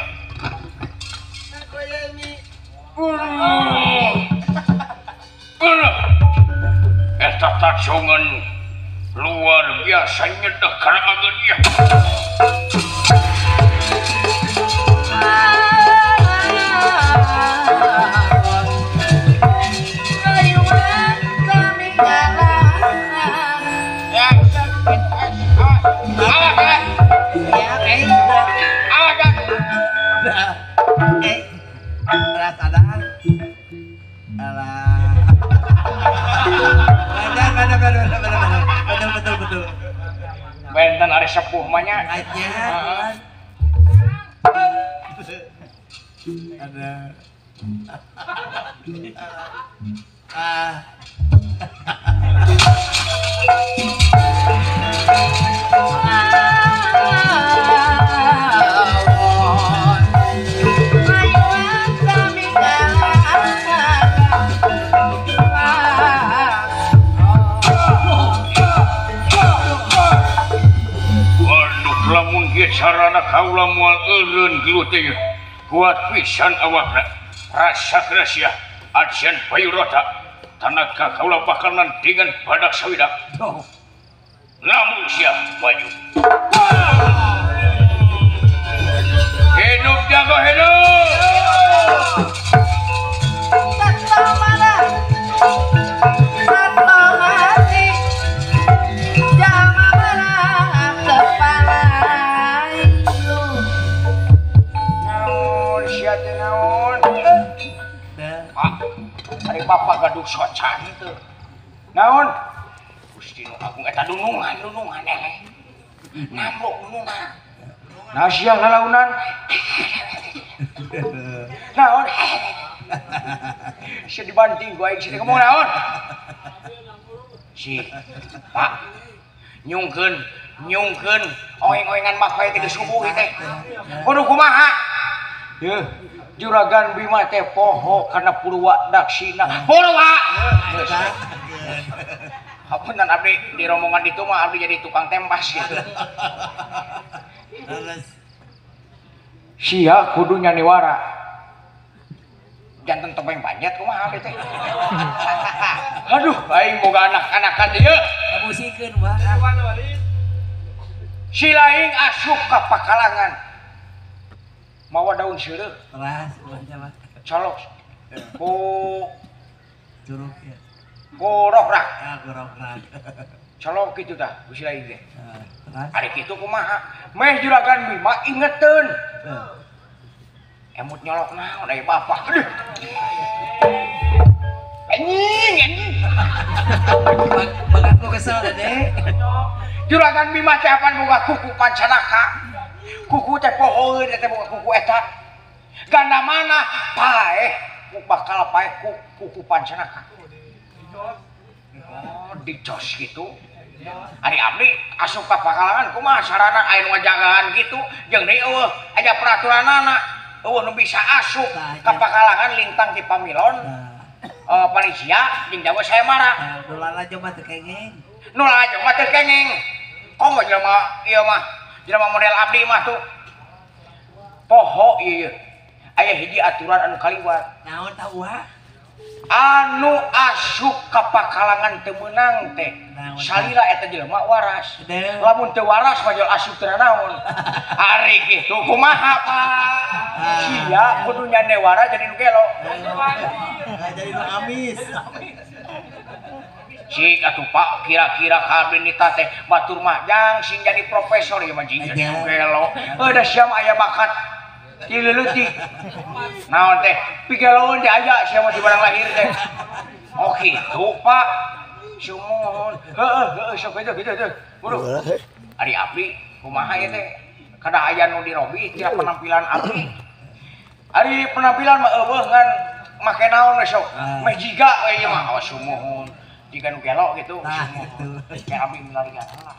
eta tacongan luar biasa nyedak karena agen dia layuan kami jalan yang sakit awas ya awas kan Dah. Berat sadar. Alah. Betul. benten ada sepuh mahnya Aja. Ada. Ah. layuan kami waduh lamun dia sarana kaula moal eureun gelut teh kuat pisan awakna rasa gracia adsian payurota tanaga kaula bakal nandingan badak sawidak lamun siap maju hidup jago hidup Satu mana satu hati jama berat kepala itu naon sia teh naon ari bapak gaduh socan teu naon Gusti nu agung eta dunungan nambruk dunungan nah sia lalaunan naon sia dibanting ku aing sia ngomong naon si Pak nyungkeun oeng-oengan mah teh geus subuh teh kudu kumaha yeuh juragan Bima teh poho karena Purwa Daksina Purwa hapunten abdi di rombongan ditu mah abdi jadi tukang tempas gitu Terus. sia kudu nyaniwara janten topeng banyak kumaha abdi teh aduh aing boga anak-anakan ieu Musikeun Wah. si laing asup ka pakalangan mawa daun seureuh Teras coba. colok ku Curug ya. rokrak Ah, kurang. colok kitu tah ku si laing teh Teras. ari kitu kumaha meh juragan Bima ingeteun emut nyolok naon aya bapak aduh anjing Bagat lu kesel Dede. juragan Bima teh apan boga kuku pancanaka kuku teh pohoeun teh boga kuku eta ganda mana paeh bakal paeh kuku pancanaka oh dicos gitu ari abdi asup ka pakalangan kumaha sarana aya nu ngajagaan gitu jeung deui eueuh aya peraturanana nu bisa asup ka pakalangan lintang ti pamilon panitia jeung jawa saya marah nu lalajo mah teu kengeng komo jelema ieu mah jelema model abdi mah tuh poho ieu aya hiji aturan anu kaliwat naon tahu ha anu asup ka pakalangan teu meunang teh salila eta jelema waras lamun teu waras mah jol asup teu naon ari kitu kumaha Pak sia kudu nyande wara jadi nu gelo jadi nu amis cik atuh Pak kira-kira kabin nita teh batur mah jang sing jadi profesor ieu mah jadi nu gelo da sia mah aya bakat ti leutik naon teh pigeloeun teh aya sia mah di barang lahir teh oh kitu Pak sumuhun heeh sok kitu buru ari abdi kumaha ieu teh kada aya nu dirobi tina penampilan abdi ari penampilan mah eueuh ngan make naon we sok meh jiga we ieu mah awas sumuhun jiga nu gelo gitu sumuhun kayak abdi milarian lah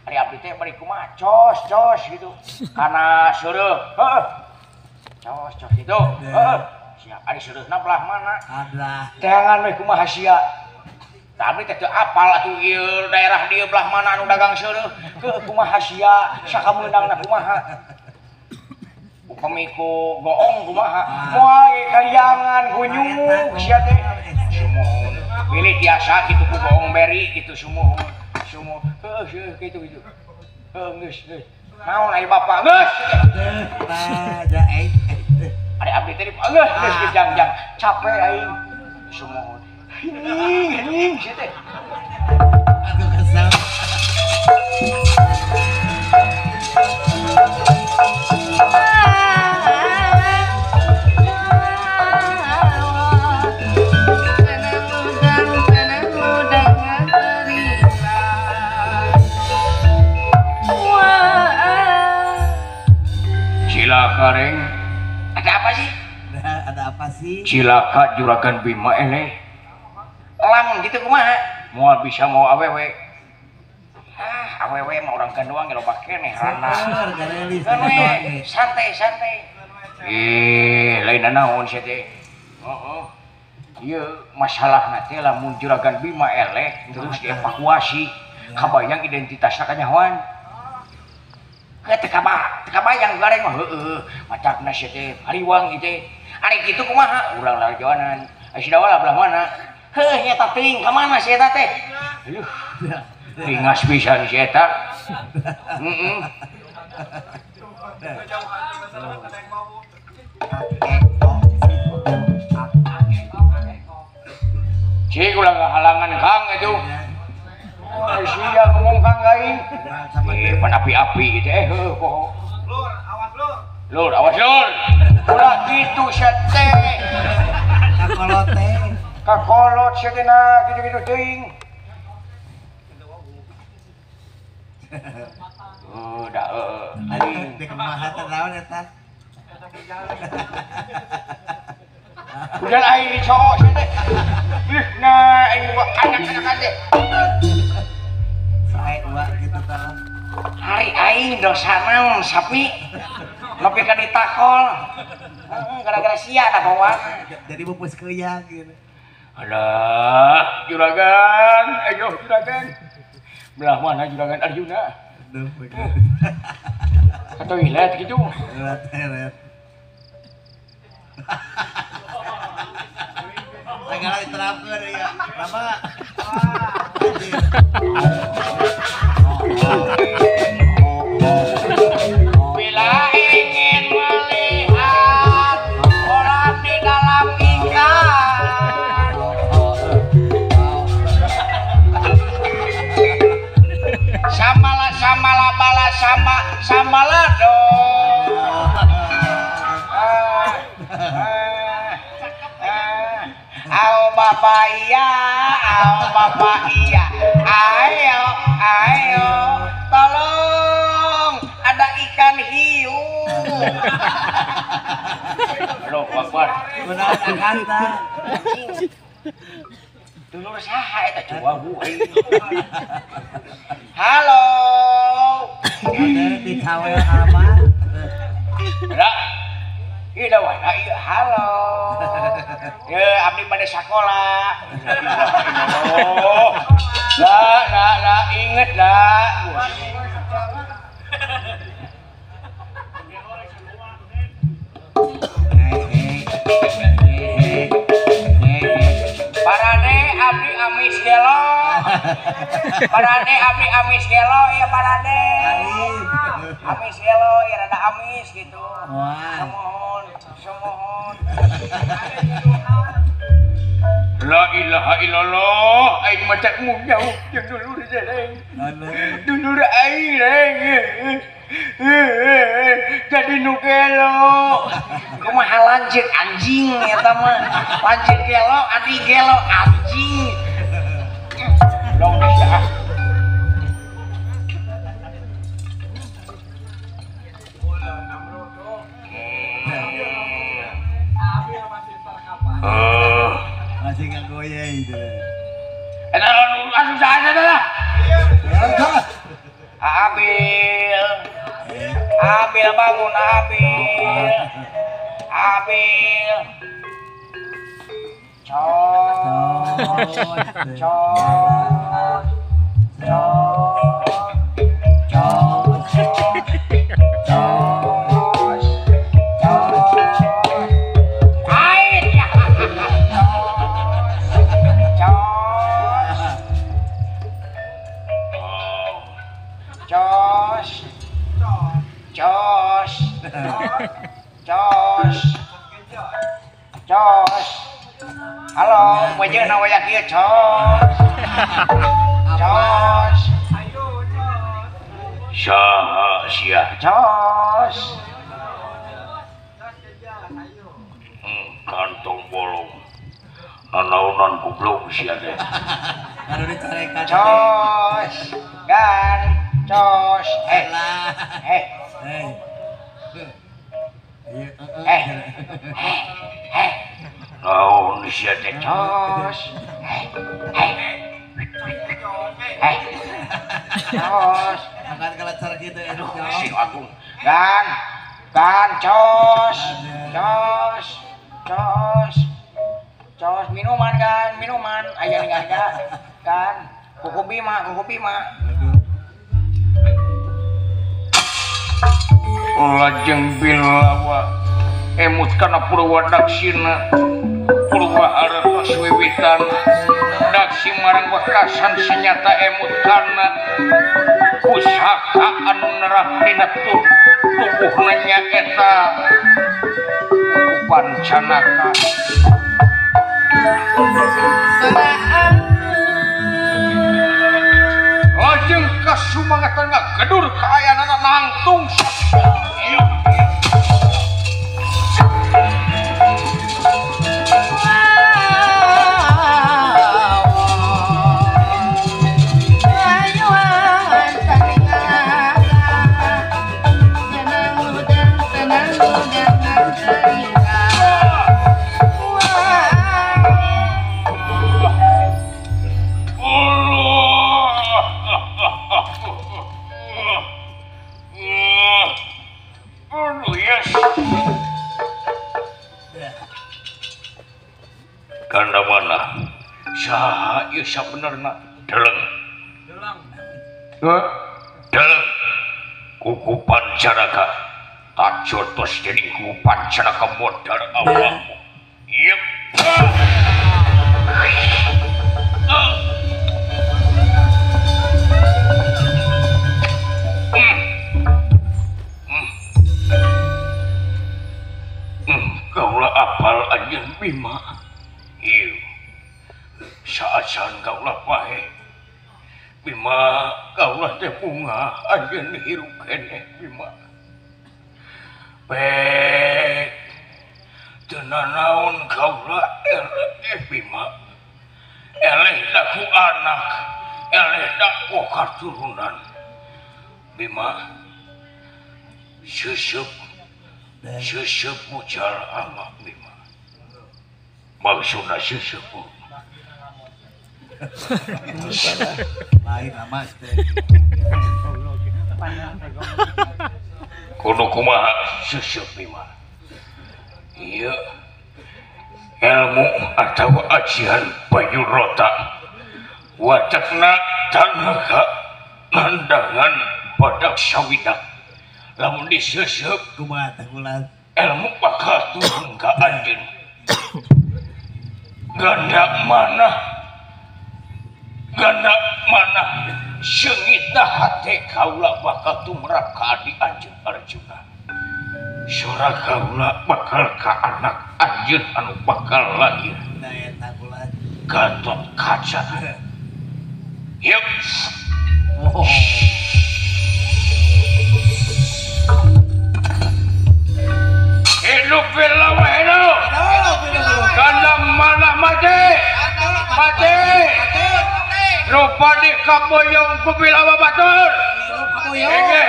ari abdi teh bari kumaha cos gitu kana seureuk heeh cos gitu heeh sia ari seureukna belah mana adalah teangan we kumaha sia tapi teh teu apal atuh ieu daerah dieu belah mana anu dagang seureuk kumaha sia sakameunangna kumaha upami ku goong kumaha moal ge kaliangan ku nyumuk sia teh sumuhun pilih tiasa kitu ku goong beri kitu sumuhun kitu geus naon aya bapak geus ari abdi teh geus jang capek aing sumuhun Hening, sia teh. aku kesal Cilaka Reng. ada apa sih Cilaka Juragan Bima eleh. Lamun gitu kumaha moal bisa mau awewe awewe mah urang kan doang loba keneh randa santai lain naon sia teh heeh ieu masalahna teh lamun Juragan Bima eleh terus dievakuasi kabayang identitasna kanyahoan teu kabayang gareng mah heueuh macakna sia teh hariwang ieu teh ari kitu kumaha urang lalajoanan aya dawa belah mana heuh nya teuing ka mana si eta teh ringas pisan si eta heeh cik ulah halangan Kang itu sia ngomong Kang gaing panapi-api gitu heuh poho lur awas lur ulah kitu sia teh kakolot sia teh na gitu-gitu teuing da di kumaha teh naon eta udah aing cowok sia teh nah aing anak-anak teh sae uak gitu tah hari aing dosa naon sapi nepi ka ditakol gara-gara sia da bawa jadi bupus keuyang gitu alah Juragan ayo Juragan belah mana Juragan Arjuna aduh ka toilet gitu eret segala diterapkeun ya kenapa bila ingin melihat orang di dalam ikan samala bala samala dong au bapak iya ayo tolong ada ikan hiu halo Akbar kunaon akanta dulur saha eta coba buai halo ada di cawe alamat ada Ida wana ieu halo. Ye abdi bade sakola. Lah inget dah. Parane abdi amis gelo. Parane abdi amis gelo ya parane. Amis gelo ya rada amis gitu. Semohon. La ilaha illallah, aing mah cak jauh jeung dulur dereng. Dulur aing reng. Jadi nu gelo. Kumaha lanjut anjing eta mah. Lanjut gelo, adi gelo anjing. Long bisa. Masih nggak goyang itu. Eta anu saha dah. Abil bangun Abil. Jos. Halo, wejeun na waya kieu, Jos. Jos. Saha sia? Jos. Kantong bolong. Nanaonan goblok sia teh. Baru dicorekan. Jos. Gan. Jos. Lah. Naon sia teh? Jos. Jos. Akan kelacar gitu ya. Sing agung. Gan. Jos. Minuman gan, minuman. Aya ning harga. Gan. Kuku Bima. Lajeng bilawa emut kana Purwadaksina Purwahartos wiwitan daksi marang wekasan senyata emut kana pusaka anu nerah dina tubuhna nyaeta Pancanaka. Lajeng kasumangatan ngagedur kaayanana nangtung kanda mana saha ieu sabenerna deleng kuku Pancanaka tajotos jadi kuku Pancanaka modal awakmu yep kaulah apal anjeun Bima. Ieu saacan kaulah pae Bima kaulah teh bunga anjeun hirup keneh Bima pek teu nanaon kaulah Bima eleh da ku anak eleh da ku katurunan Bima seuseub mucal amak Bima maksudna sesepuh Lain amas teh. kudu kumaha sesepuh Bima iya ilmu atau ajian Bayu Rota wacakna tanaga nandangan badak sawidak lamun disesep Kumaha teh ulah. ilmu bakal turun ke anjeun ganda mana seungitna hate kaula bakal tumrap ka adi anjeun Arjuna sora kaula bakal ka anak anjeun anu bakal lahir Da eta ulah. Gatot Kaca yuk Oh. hidup bila hidup ganda mana mati rupa di kaboyong ku bilawa batur henge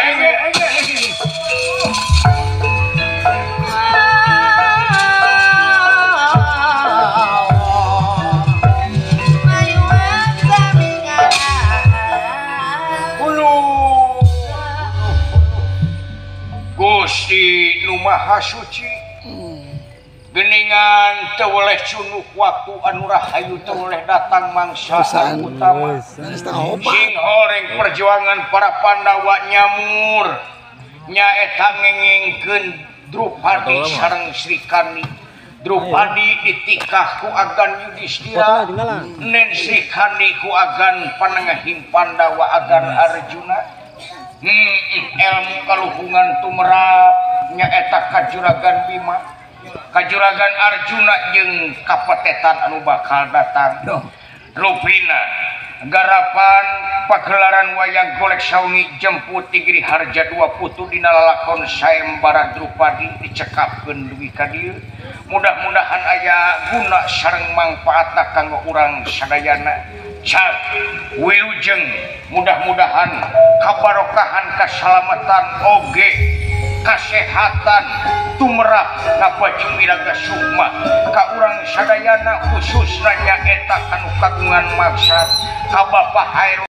Gusti Nu Maha Suci geningan teu oleh cunuk waktu anu rahayu teu oleh datang mangsa anu utama sing horeng perjuangan para Pandawa nyamur nyaeta ngengengkeun Drupadi sareng Srikandi Drupadi ditikah ku Agan Yudhistira nen Srikandi ku Agan panengahing Pandawa Agan Arjuna ilmu kaluhungan tumrap nyaeta kajuragan Bima kajuragan Arjuna jeung kapetetan anu bakal datang rupina garapan pagelaran wayang golek sawengi jemput ti Giri Harja dua putu dina lalakon sayembara Drupadi dicekapkeun dugi ka dieu mudah-mudahan aya guna sareng mangpaatna kanggo urang sadayana cak wilujeng mudah-mudahan kabarokahan kasalamatan oge kasehatan tumrap ngapajeng miraga sukma ka urang sadayana khususna nyaeta anu kagungan maksad ka Bapak Hairul